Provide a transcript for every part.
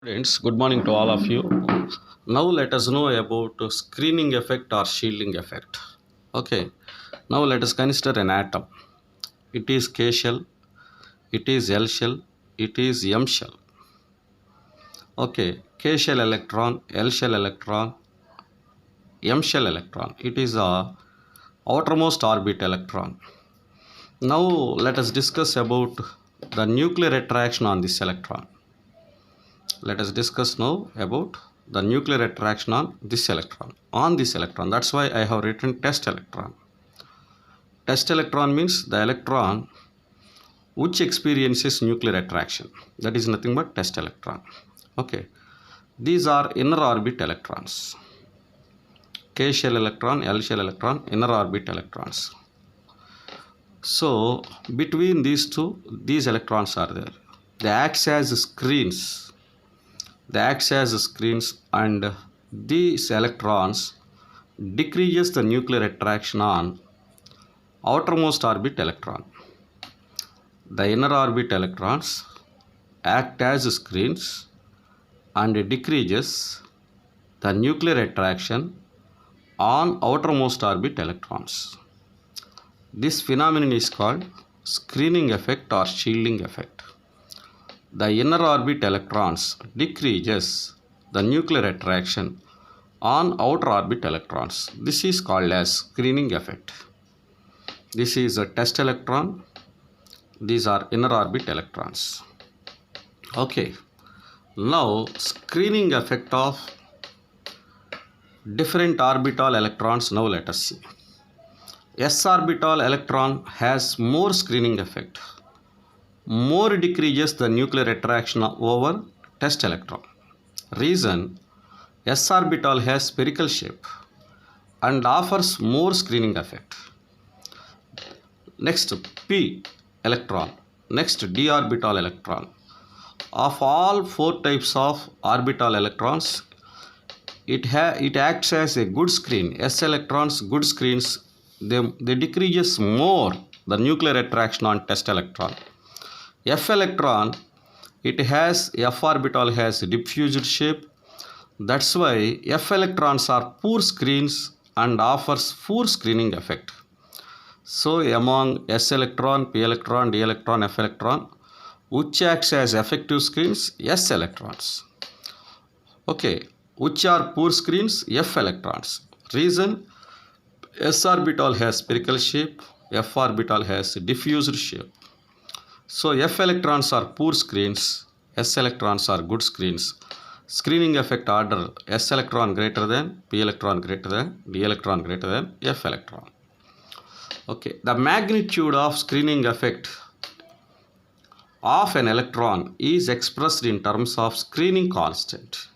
Friends, good morning to all of you. Now let us know about screening effect or shielding effect. Okay, now let us consider an atom. It is K shell, it is L shell, it is M shell. Okay, K shell electron, L shell electron, M shell electron. It is a outermost orbit electron. Now let us discuss about the nuclear attraction on this electron. Let us discuss now about the nuclear attraction on this electron. On this electron, that's why I have written test electron. Test electron means the electron which experiences nuclear attraction. That is nothing but test electron. Okay, these are inner orbit electrons. K shell electron, L shell electron, inner orbit electrons. So between these two, these electrons are there. They act as screens. And these electrons decreases the nuclear attraction on outermost orbit electron. The inner orbit electrons act as screens and decreases the nuclear attraction on outermost orbit electrons. This phenomenon is called screening effect or shielding effect. The inner orbit electrons decreases the nuclear attraction on outer orbit electrons. This is called as screening effect. This is a test electron. These are inner orbit electrons. Okay, now screening effect of different orbital electrons. Now let us see. S orbital electron has more screening effect. More decreases the nuclear attraction over test electron. Reason: S orbital has spherical shape and offers more screening effect. Next, P electron. Next, D orbital electron. Of all four types of orbital electrons, it acts as a good screen. S electrons, good screens, they decreases more the nuclear attraction on test electron. F electron, F orbital has diffused shape. That's why F electrons are poor screens and offers poor screening effect. So among S electron, P electron, D electron, F electron, which acts as effective screens? S electrons. Okay, which are poor screens? F electrons. Reason: S orbital has spherical shape, F orbital has diffused shape. So F electrons are poor screens, S electrons are good screens. Screening effect order: S electron greater than, P electron greater than, D electron greater than, F electron. Okay, the magnitude of screening effect of an electron is expressed in terms of screening constant.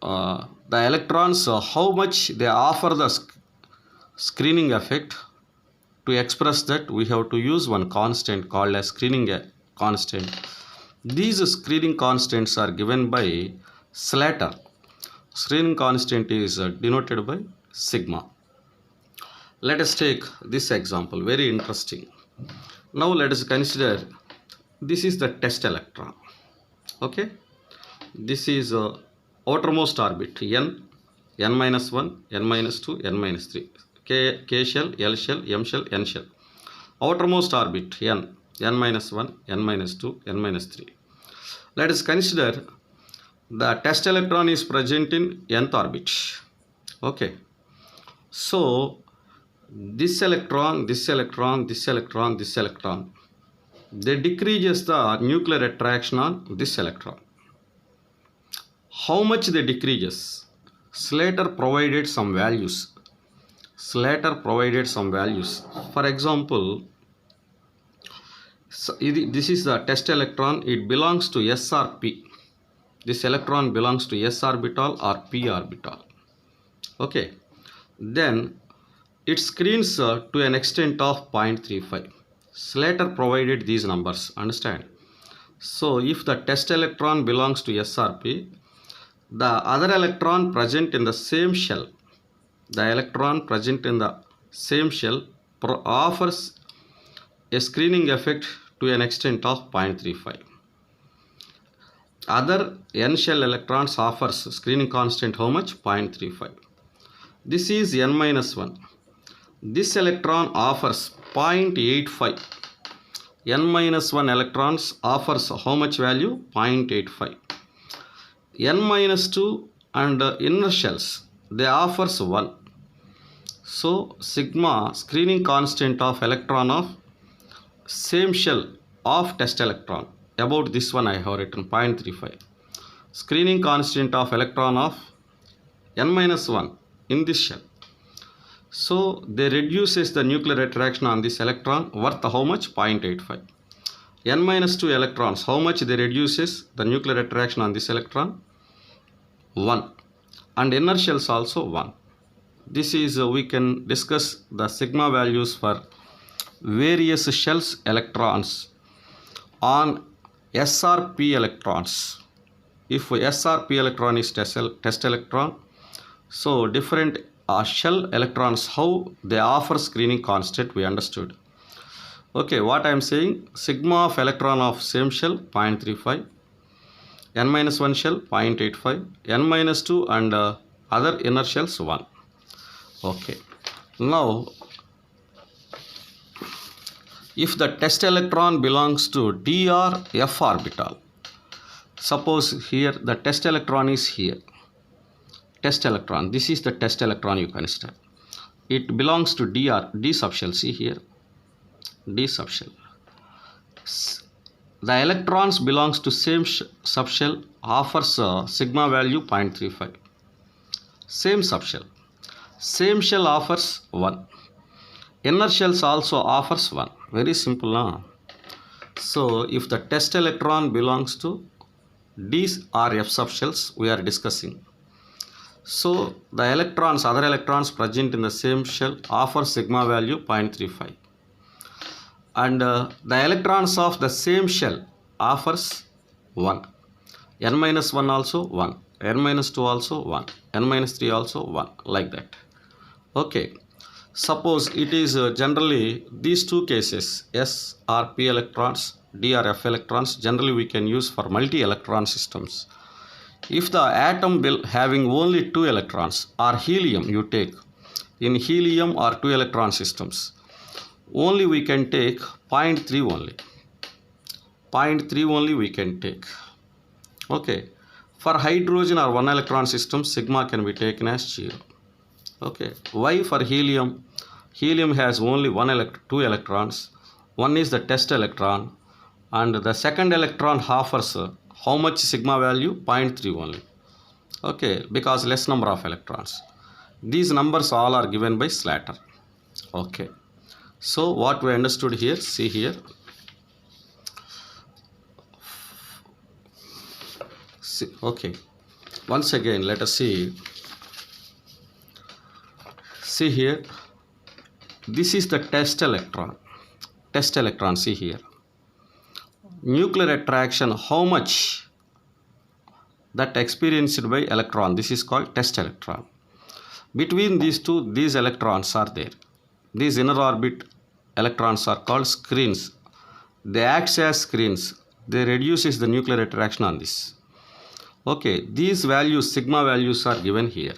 The electrons, how much they offer the screening effect. To express that, we have to use one constant called as screening constant. These screening constants are given by Slater. Screening constant is denoted by sigma. Let us take this example, very interesting. Now let us consider, this is the test electron. Okay, this is outermost orbit n, n minus 1, n minus 2, n minus 3. K shell, L shell, M shell, N shell. Outermost orbit n, n minus 1, n minus 2, n minus 3. Let us consider the test electron is present in nth orbit. Okay, so this electron, this electron, this electron, this electron, they decreases the nuclear attraction on this electron. How much they decreases? Slater provided some values. For example, this is the test electron. It belongs to S or P. This electron belongs to S orbital or P orbital. Okay, then it screens to an extent of 0.35. Slater provided these numbers, understand? So if the test electron belongs to S or P, the other electron present in the same shell, offers a screening effect to an extent of 0.35. Other n shell electrons offers screening constant how much? 0.35. This is n minus 1. This electron offers 0.85. N minus 1 electrons offers how much value? 0.85. N minus 2 and inner shells, they offers 1. So sigma screening constant of electron of same shell of test electron. About this one I have written 0.35. Screening constant of electron of n minus 1 in this shell. So they reduces the nuclear attraction on this electron worth how much? 0.85. N minus 2 electrons, how much they reduces the nuclear attraction on this electron? 1. And inner shells also 1. This is we can discuss the sigma values for various shells electrons on SRP electrons. If SRP electron is test electron, so different shell electrons, how they offer screening constant, we understood. Okay, what I am saying, sigma of electron of same shell 0.35, n minus 1 shell 0.85, n minus 2 and other inner shells 1. Okay, now if the test electron belongs to d or f orbital, suppose here the test electron is here, test electron, this is the test electron you consider, it belongs to d or d subshell, see here, d subshell. The electrons belongs to same subshell offers sigma value 0.35. Same subshell. Same shell offers 1. Inner shells also offers 1. Very simple, now. So if the test electron belongs to D or F subshells, we are discussing. So the electrons, other electrons present in the same shell offer sigma value 0.35. And the electrons of the same shell offers 1. N minus 1 also 1. N minus 2 also 1. N minus 3 also 1. Like that. Okay. Suppose it is generally these two cases, S or P electrons, D or F electrons, generally we can use for multi-electron systems. If the atom having only 2 electrons or helium you take, in helium or 2 electron systems, only we can take 0.3 only. 0.3 only we can take. Okay. For hydrogen or 1 electron system, sigma can be taken as 0. Okay. Why for helium? Helium has only 2 electrons. One is the test electron and the second electron offers how much sigma value? 0.3 only. Okay, because less number of electrons. These numbers all are given by Slater. Okay. So what we understood here, see here. See, okay. Once again, let us see. See here. This is the test electron. Test electron, see here. Nuclear attraction, how much that experienced by electron. This is called test electron. Between these two, these electrons are there. These inner orbit electrons are called screens. They act as screens. They reduces the nuclear attraction on this. Okay, these values, sigma values are given here.